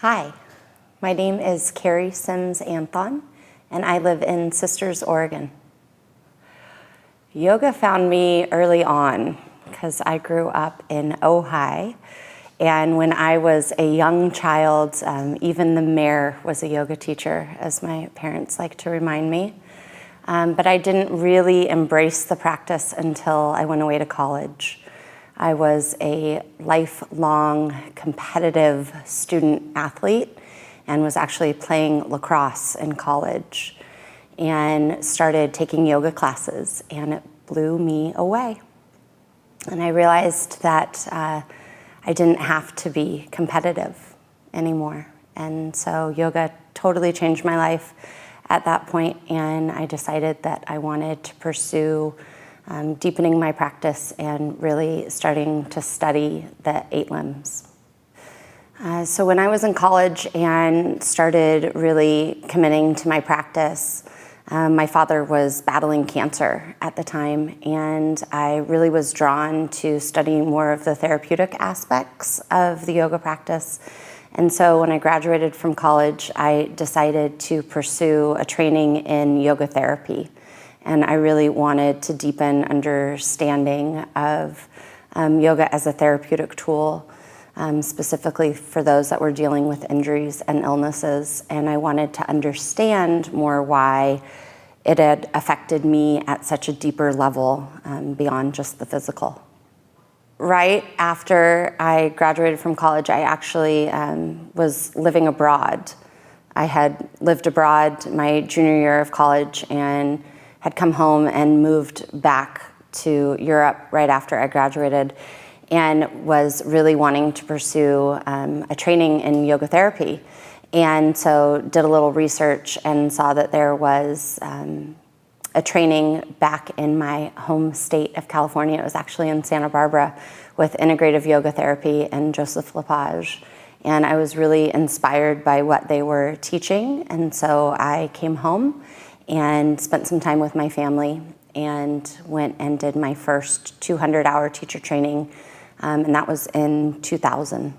Hi, my name is Kari Sims Anthon, and I live in Sisters, Oregon. Yoga found me early on because I grew up in Ojai, and when I was a young child, even the mayor was a yoga teacher, as my parents like to remind me. But I didn't really embrace the practice until I went away to college. I was a lifelong competitive student athlete and was actually playing lacrosse in college and started taking yoga classes, and it blew me away. And I realized that I didn't have to be competitive anymore. And so yoga totally changed my life at that point, and I decided that I wanted to pursue deepening my practice and really starting to study the 8 limbs. So when I was in college and started really committing to my practice, my father was battling cancer at the time, and I really was drawn to studying more of the therapeutic aspects of the yoga practice. And so when I graduated from college, I decided to pursue a training in yoga therapy. And I really wanted to deepen understanding of yoga as a therapeutic tool, specifically for those that were dealing with injuries and illnesses. And I wanted to understand more why it had affected me at such a deeper level beyond just the physical. Right after I graduated from college, I actually was living abroad. I had lived abroad my junior year of college and had come home and moved back to Europe right after I graduated, and was really wanting to pursue a training in yoga therapy. And so did a little research and saw that there was a training back in my home state of California. It was actually in Santa Barbara with integrative yoga therapy and Joseph Lepage. And I was really inspired by what they were teaching. And so I came home and spent some time with my family and went and did my first 200-hour teacher training. And that was in 2000.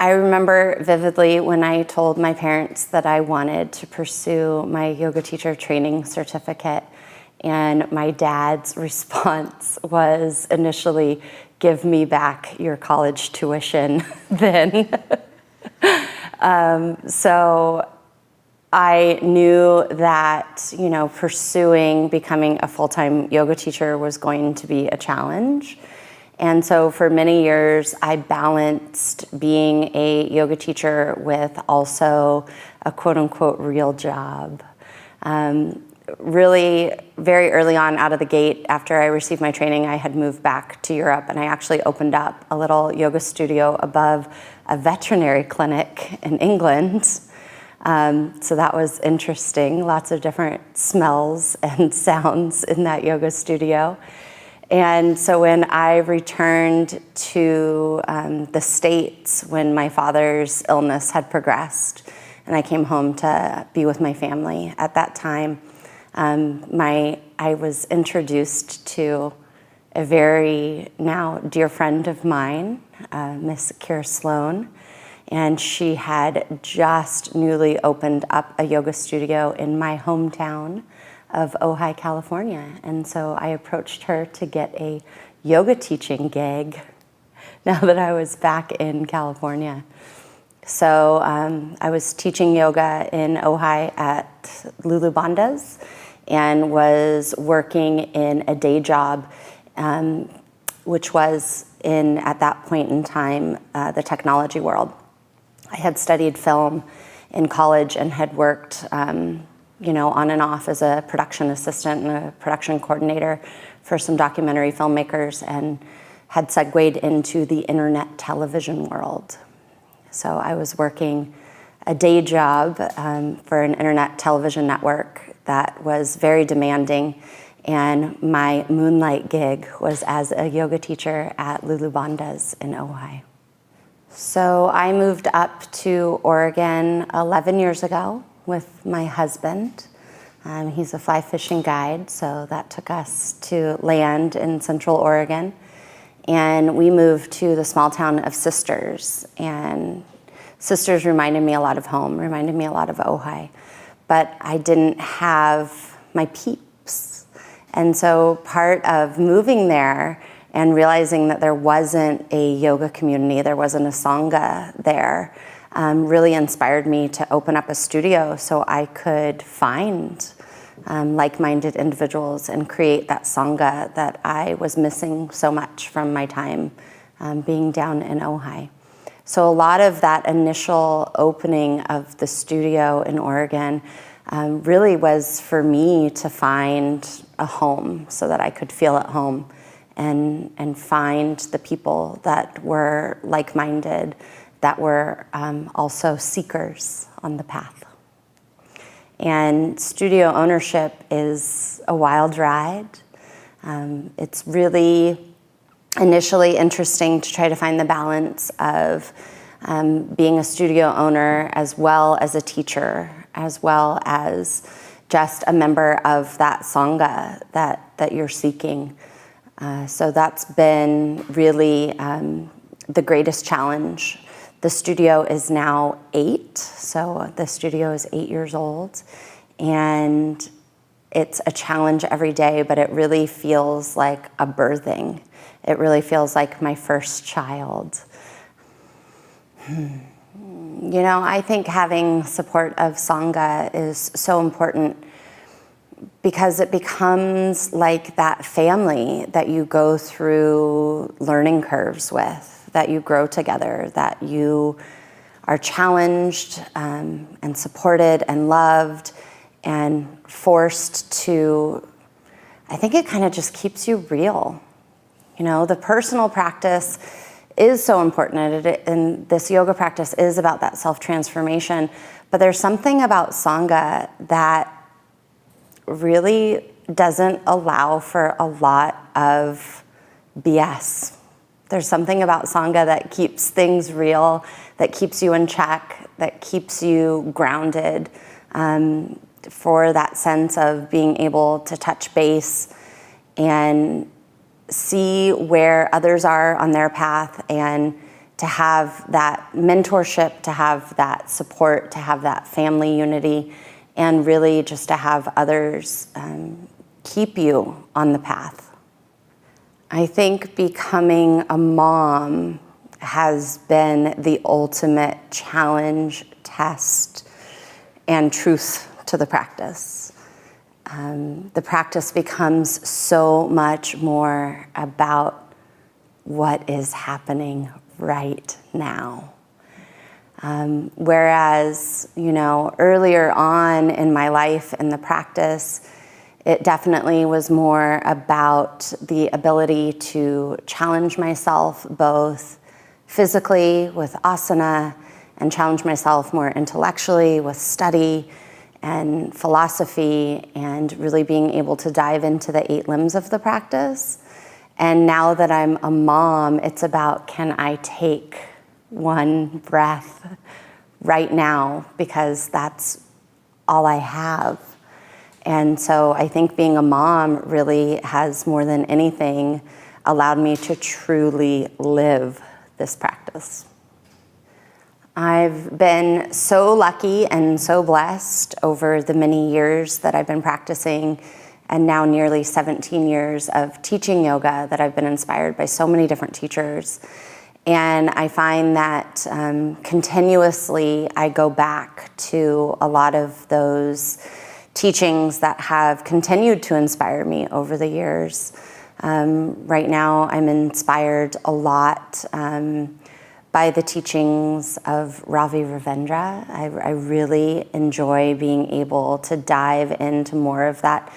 I remember vividly when I told my parents that I wanted to pursue my yoga teacher training certificate, and my dad's response was initially, "Give me back your college tuition then." So I knew that, pursuing becoming a full-time yoga teacher was going to be a challenge. And so for many years, I balanced being a yoga teacher with also a quote-unquote real job. Really, very early on out of the gate, after I received my training, I had moved back to Europe, and I actually opened up a little yoga studio above a veterinary clinic in England. So that was interesting, lots of different smells and sounds in that yoga studio. And so when I returned to the States, when my father's illness had progressed, and I came home to be with my family at that time, I was introduced to a very now dear friend of mine, Miss Kira Sloan, and she had just newly opened up a yoga studio in my hometown of Ojai, California. And so I approached her to get a yoga teaching gig now that I was back in California. So I was teaching yoga in Ojai at Lulu Banda's and was working in a day job, which was in, at that point in time, the technology world. I had studied film in college and had worked on and off as a production assistant and a production coordinator for some documentary filmmakers, and had segued into the internet television world. So I was working a day job for an internet television network that was very demanding, and my moonlight gig was as a yoga teacher at Lulu Banda's in Ojai. So I moved up to Oregon 11 years ago with my husband. He's a fly fishing guide, so that took us to land in Central Oregon. And we moved to the small town of Sisters. And sisters reminded me a lot of home, reminded me a lot of Ojai, but I didn't have my peeps. And so part of moving there and realizing that there wasn't a yoga community, there wasn't a Sangha there, really inspired me to open up a studio so I could find like-minded individuals and create that Sangha that I was missing so much from my time being down in Ojai. So a lot of that initial opening of the studio in Oregon really was for me to find a home so that I could feel at home and find the people that were like-minded, that were also seekers on the path. And studio ownership is a wild ride. It's really initially interesting to try to find the balance of being a studio owner as well as a teacher, as well as just a member of that Sangha that you're seeking. So that's been really the greatest challenge. The studio is now 8, so the studio is 8 years old, and it's a challenge every day, but it really feels like a birthing. It really feels like my first child. You know, I think having support of Sangha is so important because it becomes like that family that you go through learning curves with, that you grow together, that you are challenged and supported and loved and forced to, I think it kind of just keeps you real. You know, the personal practice is so important, and this yoga practice is about that self-transformation, but there's something about Sangha that really doesn't allow for a lot of BS. There's something about Sangha that keeps things real, that keeps you in check, that keeps you grounded, for that sense of being able to touch base and see where others are on their path, and to have that mentorship, to have that support, to have that family unity, and really just to have others keep you on the path. I think becoming a mom has been the ultimate challenge, test, and truth to the practice. The practice becomes so much more about what is happening right now. Whereas, you know, earlier on in my life in the practice, it definitely was more about the ability to challenge myself both physically with asana and challenge myself more intellectually with study and philosophy, and really being able to dive into the 8 limbs of the practice. And now that I'm a mom, it's about, can I take one breath right now, because that's all I have. And so I think being a mom really has, more than anything, allowed me to truly live this practice. I've been so lucky and so blessed over the many years that I've been practicing, and now nearly 17 years of teaching yoga, that I've been inspired by so many different teachers. And I find that continuously I go back to a lot of those teachings that have continued to inspire me over the years. Right now I'm inspired a lot by the teachings of Ravi Ravindra. I really enjoy being able to dive into more of that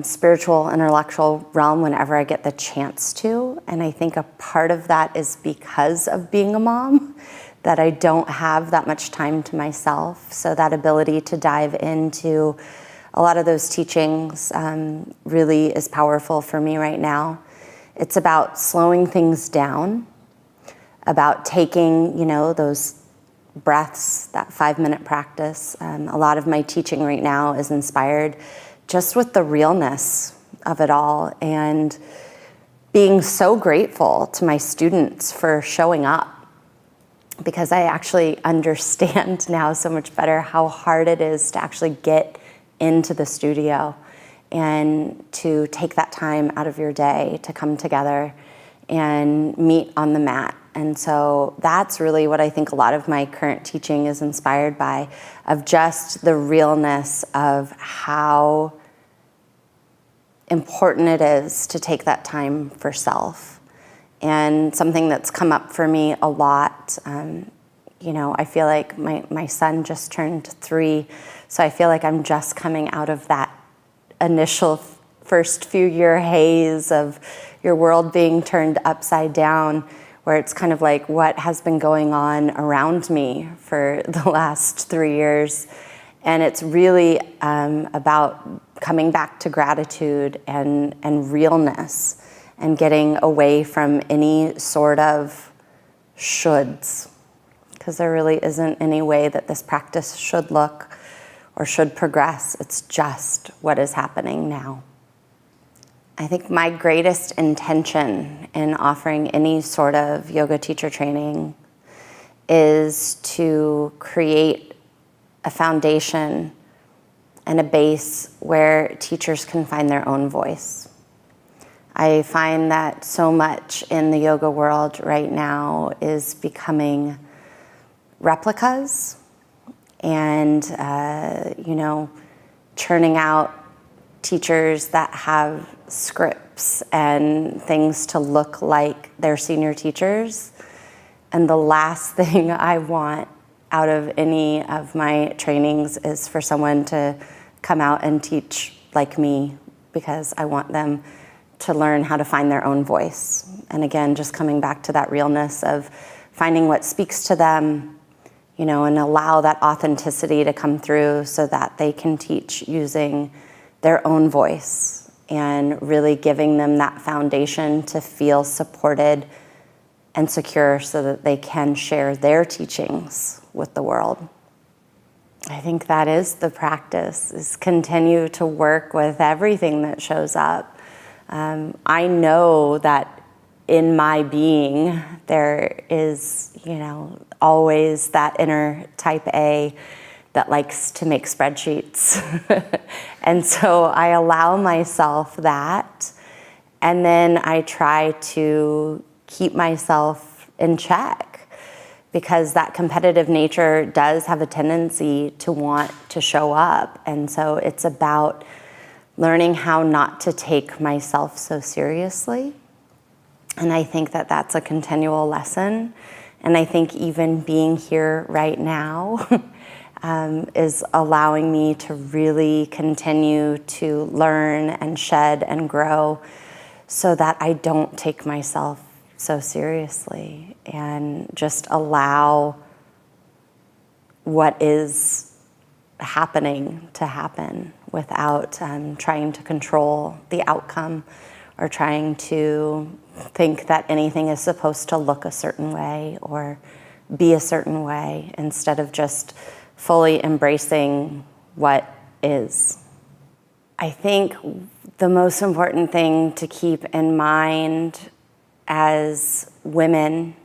spiritual, intellectual realm whenever I get the chance to. And I think a part of that is because of being a mom, that I don't have that much time to myself. So that ability to dive into a lot of those teachings really is powerful for me right now. It's about slowing things down, about taking, you know, those breaths, that 5-minute practice. A lot of my teaching right now is inspired just with the realness of it all, and being so grateful to my students for showing up because I actually understand now so much better how hard it is to actually get into the studio and to take that time out of your day to come together and meet on the mat. And so that's really what I think a lot of my current teaching is inspired by, of just the realness of how important it is to take that time for self. And something that's come up for me a lot, I feel like my son just turned 3, so I feel like I'm just coming out of that initial first few year haze of your world being turned upside down, where it's kind of like what has been going on around me for the last 3 years. And it's really about coming back to gratitude and realness, and getting away from any sort of shoulds, because there really isn't any way that this practice should look or should progress. It's just what is happening now. I think my greatest intention in offering any sort of yoga teacher training is to create a foundation and a base where teachers can find their own voice. I find that so much in the yoga world right now is becoming replicas and, churning out teachers that have scripts and things to look like their senior teachers. And the last thing I want out of any of my trainings is for someone to come out and teach like me, because I want them to learn how to find their own voice. And again, just coming back to that realness of finding what speaks to them, and allow that authenticity to come through so that they can teach using their own voice, and really giving them that foundation to feel supported and secure so that they can share their teachings with the world. I think that is the practice, is continue to work with everything that shows up. I know that in my being, there is, always that inner type A that likes to make spreadsheets. And so I allow myself that, and then I try to keep myself in check, because that competitive nature does have a tendency to want to show up. And so it's about learning how not to take myself so seriously. And I think that that's a continual lesson. And I think even being here right now is allowing me to really continue to learn and shed and grow, so that I don't take myself so seriously, and just allow what is happening to happen without trying to control the outcome, or trying to think that anything is supposed to look a certain way or be a certain way, instead of just fully embracing what is. I think the most important thing to keep in mind as women,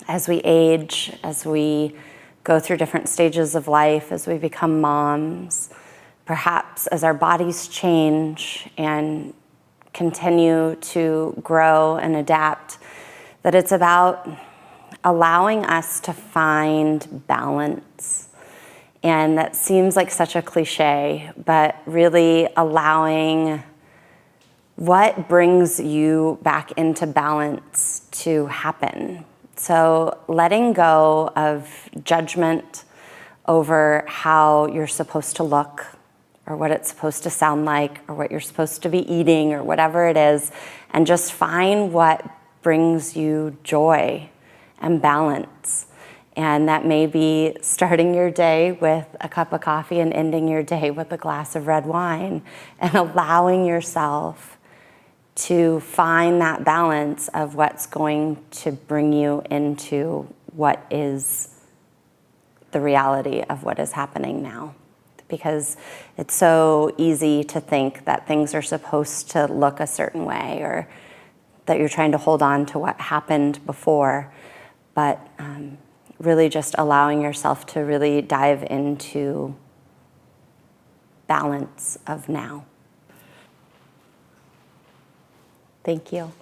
as we age, as we go through different stages of life, as we become moms, perhaps as our bodies change and continue to grow and adapt, that it's about allowing us to find balance. And that seems like such a cliche, but really allowing what brings you back into balance to happen. So letting go of judgment over how you're supposed to look, or what it's supposed to sound like, or what you're supposed to be eating, or whatever it is, and just find what brings you joy and balance. And that may be starting your day with a cup of coffee and ending your day with a glass of red wine, and allowing yourself to find that balance of what's going to bring you into what is the reality of what is happening now. Because it's so easy to think that things are supposed to look a certain way, or that you're trying to hold on to what happened before. but really just allowing yourself to really dive into balance of now. Thank you.